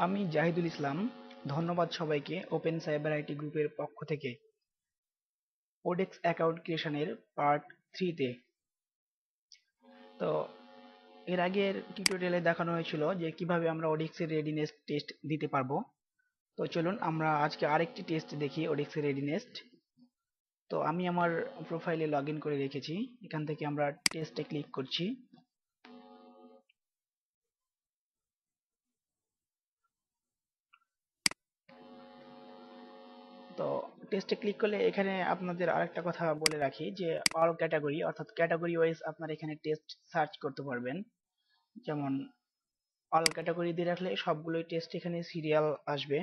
আমি জাহিদুল ইসলাম। ধন্যবাদ সবাইকে ওপেন সাইবার আইটি গ্রুপের পক্ষ থেকে ওডেক্স অ্যাকাউন্ট ক্রিয়েশনের পার্ট 3 তে। তো এর আগের টিউটোরিয়ালে দেখানো হয়েছিল যে কিভাবে আমরা ওডেক্স এর রেডিনেস টেস্ট দিতে পারবো। তো চলুন আমরা আজকে আরেকটি টেস্ট দেখি ওডেক্স এর রেডিনেস। তো আমি আমার প্রোফাইলে লগ ইন করে রেখেছি। এখান থেকে আমরা টেস্টে ক্লিক করছি। তো টেস্টে ক্লিক করলে এখানে আপনাদের আরেকটা কথা বলে রাখি যে অল ক্যাটাগরি অর্থাৎ ক্যাটাগরি ওয়াইজ আপনারা এখানে টেস্ট সার্চ করতে পারবেন। যেমন অল ক্যাটাগরি দিয়ে রাখলে সবগুলোই টেস্ট এখানে সিরিয়াল আসবে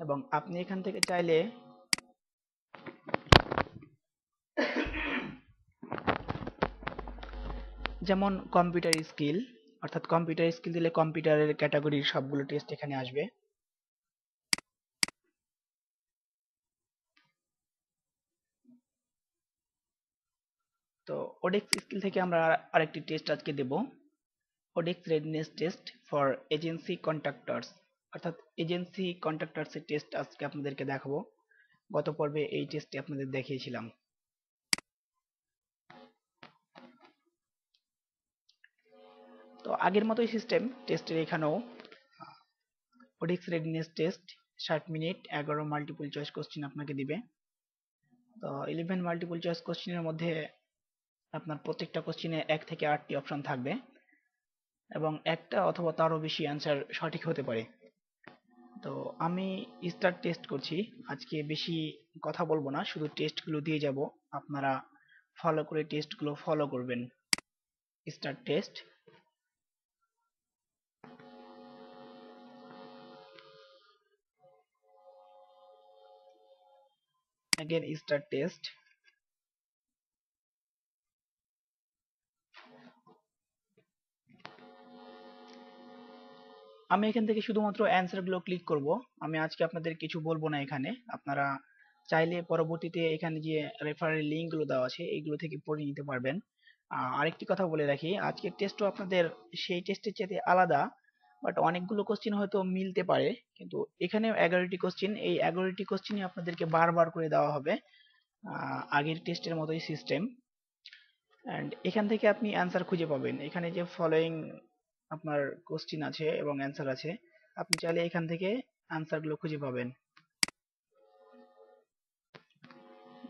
এবং আপনি এখান থেকে চাইলে যেমন কম্পিউটার স্কিল অর্থাৎ কম্পিউটার স্কিল দিলে কম্পিউটারের ক্যাটাগরির সবগুলো টেস্ট এখানে আসবে। তো ওডেক্স স্কিল থেকে আমরা আরেকটি টেস্ট আজকে দেব, ওডেক্স readiness test for agency contractors অর্থাৎ এজেন্সি কন্ট্রাক্টরস এর টেস্ট আজকে আপনাদেরকে দেখাবো। গত পর্বে এই টেস্টটি আপনাদের দেখিয়েছিলাম। তো আগের মতোই সিস্টেম টেস্টের এখানেও ওডেক্স readiness test 60 minute 11 multiple choice question আপনাকে দিবে। তো 11 মাল্টিপল চয়েস কোশ্চেনের মধ্যে আপনার প্রত্যেকটা কোশ্চেনে 1 থেকে 8টি অপশন থাকবে এবং একটা অথবা তারও বেশি অ্যান্সার সঠিক হতে পারে। তো আমি স্টার্ট টেস্ট করছি। আজকে বেশি কথা বলবো না, শুধু টেস্টগুলো দিয়ে যাব, আপনারা ফলো করে টেস্টগুলো ফলো করবেন। Start test, again start test। আমি এখান থেকে শুধুমাত্র অ্যান্সার গুলো ক্লিক করব। আমি আজকে আপনাদের কিছু বলবো না এখানে, আপনারা চাইলে পরবর্তীতে এখানে যে রেফারেল লিঙ্ক গুলো দেওয়া আছে এইগুলো থেকে পড়ে নিতে পারবেন। আরেকটি কথা বলে রাখি, আজকের টেস্টও আপনাদের সেই টেস্টের চেয়ে আলাদা, বাট অনেকগুলো কোশ্চেন হয়তো মিলতে পারে, কিন্তু এখানে 11টি কোশ্চেন, এই 11টি কোশ্চেনই আপনাদেরকে বারবার করে দেওয়া হবে। আগের টেস্টের মতোই সিস্টেম। অ্যান্ড এখান থেকে আপনি অ্যান্সার খুঁজে পাবেন। এখানে যে ফলোয়িং আপনার কোশ্চিন আছে এবং অ্যান্সার আছে, আপনি চাইলে এখান থেকে অ্যান্সারগুলো খুঁজে পাবেন।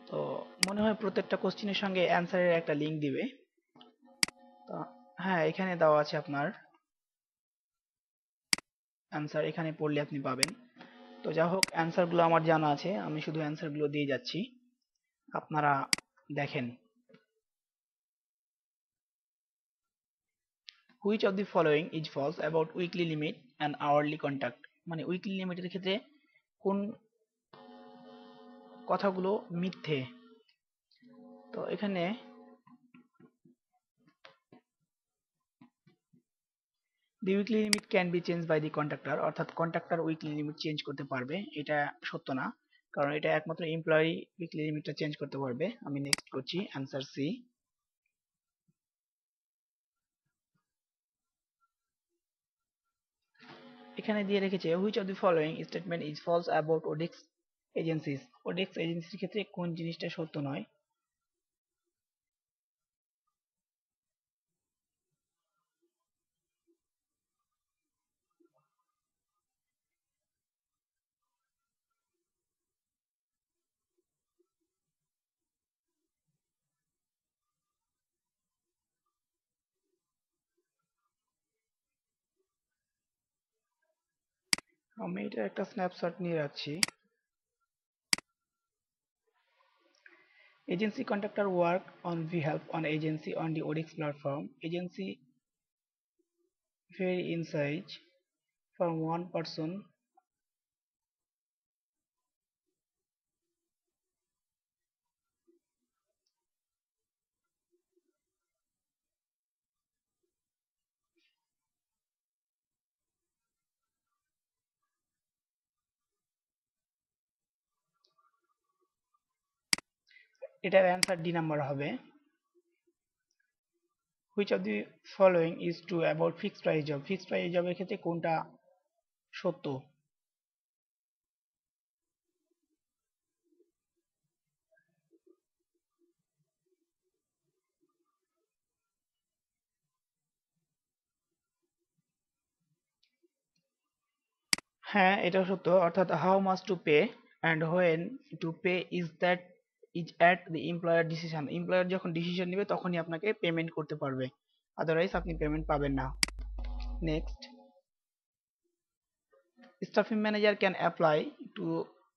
তো মনে হয় প্রত্যেকটা কোশ্চিনের সঙ্গে অ্যান্সারের একটা লিঙ্ক দিবে। তো হ্যাঁ, এখানে দেওয়া আছে আপনার অ্যান্সার, এখানে পড়লে আপনি পাবেন। তো যা হোক, অ্যান্সারগুলো আমার জানা আছে, আমি শুধু অ্যান্সারগুলো দিয়ে যাচ্ছি, আপনারা দেখেন। Which of the following is false about weekly limit and hourly contact, মানে উইকলি লিমিটের ক্ষেত্রে কোন কথাগুলো মিথ্যে। তো এখানে the weekly limit can be change by the contractor, অর্থাৎ কন্ট্রাক্টর উইকলি লিমিট চেঞ্জ করতে পারবে, এটা সত্য না, কারণ এটা একমাত্র এমপ্লয়ি উইকলি লিমিটটা চেঞ্জ করতে পারবে। আমি নেক্সট করছি, অ্যান্সার সি। এখানে দিয়ে রেখেছে which of the following statement is false about odex agencies, odex এজেন্সির ক্ষেত্রে কোন জিনিসটা সত্য নয়। আমি এটার একটা স্ন্যাপশট নিয়ে রাখছি। Agency contractor work on behalf on agency on the ODX platform. Agency vary in size from one person. এটার অ্যান্সার ডি নাম্বার হবে। Which of the following is true about fixed price job? Fixed price জবের ক্ষেত্রে কোনটা সত্য। হ্যাঁ, এটাও সত্য। অর্থাৎ how much to pay and when to pay is at the employer decision. Employer যখন ডিসিশন নেবে তখনই আপনাকে পেমেন্ট করতে পারবে, আদারওয়াইজ আপনি পেমেন্ট পাবেন না। Next, staffing manager can apply to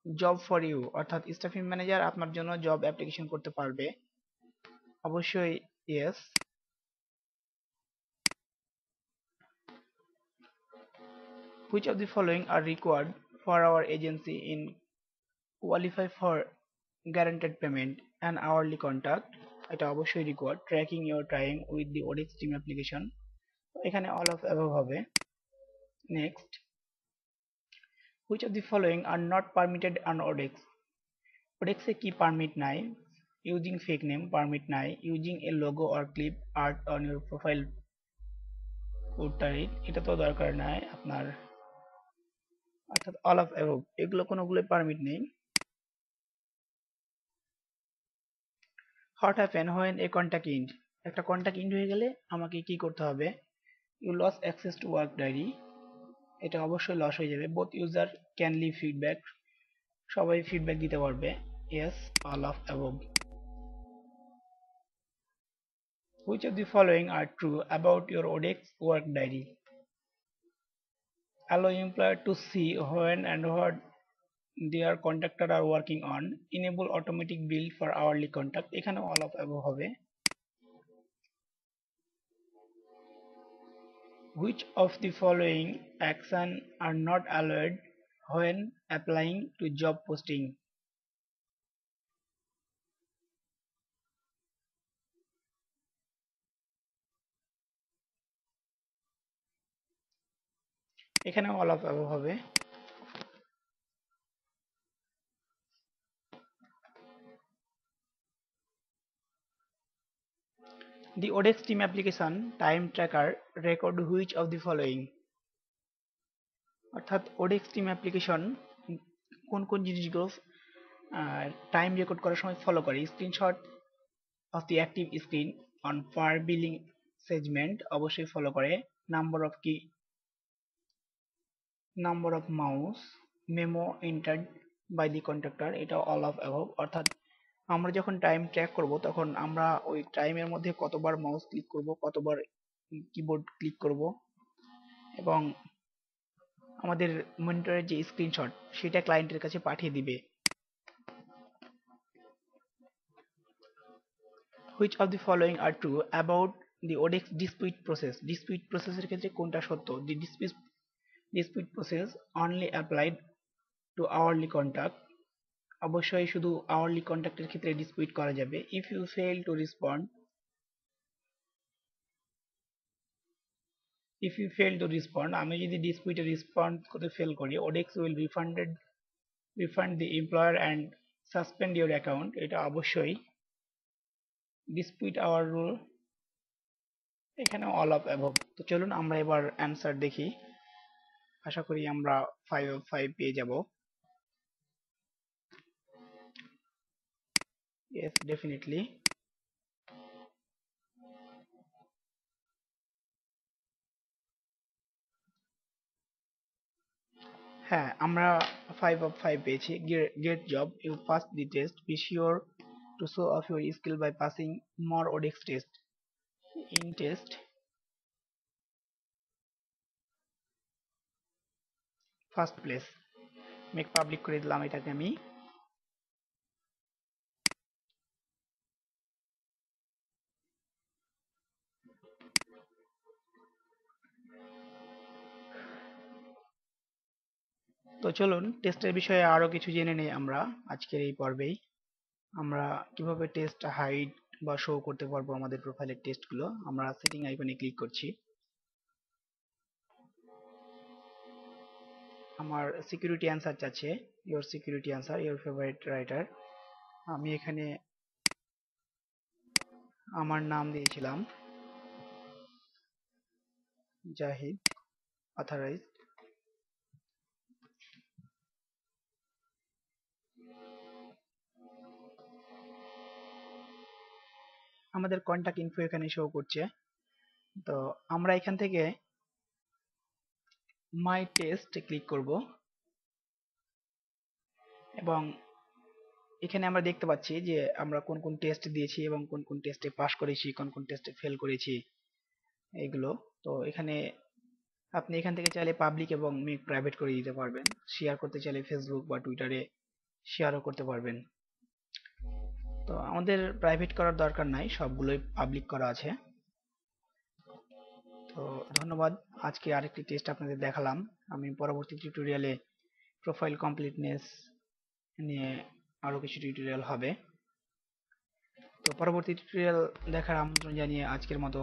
job for you. অর্থাৎ স্টাফিং ম্যানেজার আপনার জন্য জব অ্যাপ্লিকেশন করতে পারবে। অবশ্যই yes. Which of the following are required for our agency in qualify for guaranteed payment and hourly contact. এটা অবশ্যই required. Tracking your time with the ওডেক্স team application, এখানে অল অফ অ্যাবভ হবে। Next, which of the following are not permitted on ওডেক্স। ওডেক্সে কি permit নাই? Using fake name permit নাই, using a logo or clip art on your profile portrait, এটা তো দরকার নাই আপনার। অর্থাৎ অল অফ অ্যাবভ, এগুলো কোনোগুলোই পারমিট নেই। What happen when a contact end. একটা কন্ট্যাক্ট ইন্ড হয়ে গেলে আমাকে কি করতে হবে? You loss access to work diary, এটা অবশ্যই লস হয়ে যাবে। Both user can leave feedback, সবাই ফিডব্যাক দিতে পারবে। Yes, all of above. Which of the following are true about your ওডেক্স work diary? allow employer to see when and what their contractor are working on, enable automatic bill for hourly contact, এখানে all of above হবে। which of the following action are not allowed when applying to job posting? এখানে all of above হবে। the odex team application time tracker record which of the following? অর্থাৎ ওডেক্স team application কোন কোন জিনিসগুলো time record করার সময় follow করে? Screenshot of the active screen on per billing segment অবশ্যই ফলো করে। নাম্বার অফ কি, number of mouse, memo entered by the contractor, এটা অল অফ অ্যাবভ। অর্থাৎ আমরা যখন টাইম ট্র্যাক করব তখন আমরা ওই টাইমের মধ্যে কতবার মাউস ক্লিক করব, কতবার কিবোর্ড ক্লিক করব, এবং আমাদের মনিটরের যে স্ক্রিনশট সেটা ক্লায়েন্টের কাছে পাঠিয়ে দিবে। Which of the following are true about the ওডেক্স ডিসপিউট প্রসেস? ডিসপিউট প্রসেসের ক্ষেত্রে কোনটা সত্য? দি dispute process only applied to hourly contact, অবশ্যই শুধু আওয়ারলি কন্ট্যাক্টের ক্ষেত্রে ডিসপিউট করা যাবে। If you fail to respond, আমি যদি ডিসপিউটে রেসপন্ড করতে ফেল করি, ওডেক্স will refund the employer and suspend your account, এটা অবশ্যই ডিসপিউট আওয়ার রুল, এখানে অল অফ অ্যাবভ। তো চলুন আমরা এবার অ্যান্সার দেখি। আশা করি আমরা 5/5 পেয়ে যাব। Yes, definitely. হ্যাঁ, আমরা 5/5 পেয়েছি। Great job, you pass the test, be sure to show off your skill by passing more ওডেক্স test. In test first place, make public করে দিলাম এটাকে আমি। তো চলুন টেস্টের বিষয়ে আরো কিছু জেনে নেই আমরা আজকের এই পর্বেই। আমরা কিভাবে টেস্ট হাইড বা শো করতে পারবো আমাদের প্রোফাইলের টেস্টগুলো। আমরা সেটিং আইকনে ক্লিক করছি। আমার সিকিউরিটি অ্যান্সার চাচ্ছে, your security answer, your favourite writer. আমি এখানে আমার নাম দিয়েছিলাম জাহিদ, অথরাইজড। আমাদের কন্টাক্ট ইনফো এখানে শো করছে। তো আমরা এখান থেকে মাই টেস্ট ক্লিক করব এবং এখানে আমরা দেখতে পাচ্ছি যে আমরা কোন কোন টেস্ট দিয়েছি এবং কোন কোন টেস্টে পাস করেছি, কোন কোন টেস্টে ফেল করেছি এগুলো। তো এখানে আপনি এখান থেকে চাইলে পাবলিক এবং মেক প্রাইভেট করে দিতে পারবেন। শেয়ার করতে চাইলে ফেসবুক বা টুইটারে শেয়ারও করতে পারবেন। তো আমাদের প্রাইভেট করার দরকার নাই, সবগুলোই পাবলিক করা আছে। তো ধন্যবাদ। আজকে আরেকটি টেস্ট আপনাদের দেখালাম। আমি পরবর্তী টিউটোরিয়ালে প্রোফাইল কমপ্লিটনেস নিয়ে আরো কিছু টিউটোরিয়াল হবে। তো পরবর্তী টিউটোরিয়াল দেখার আমন্ত্রণ জানিয়ে আজকের মতো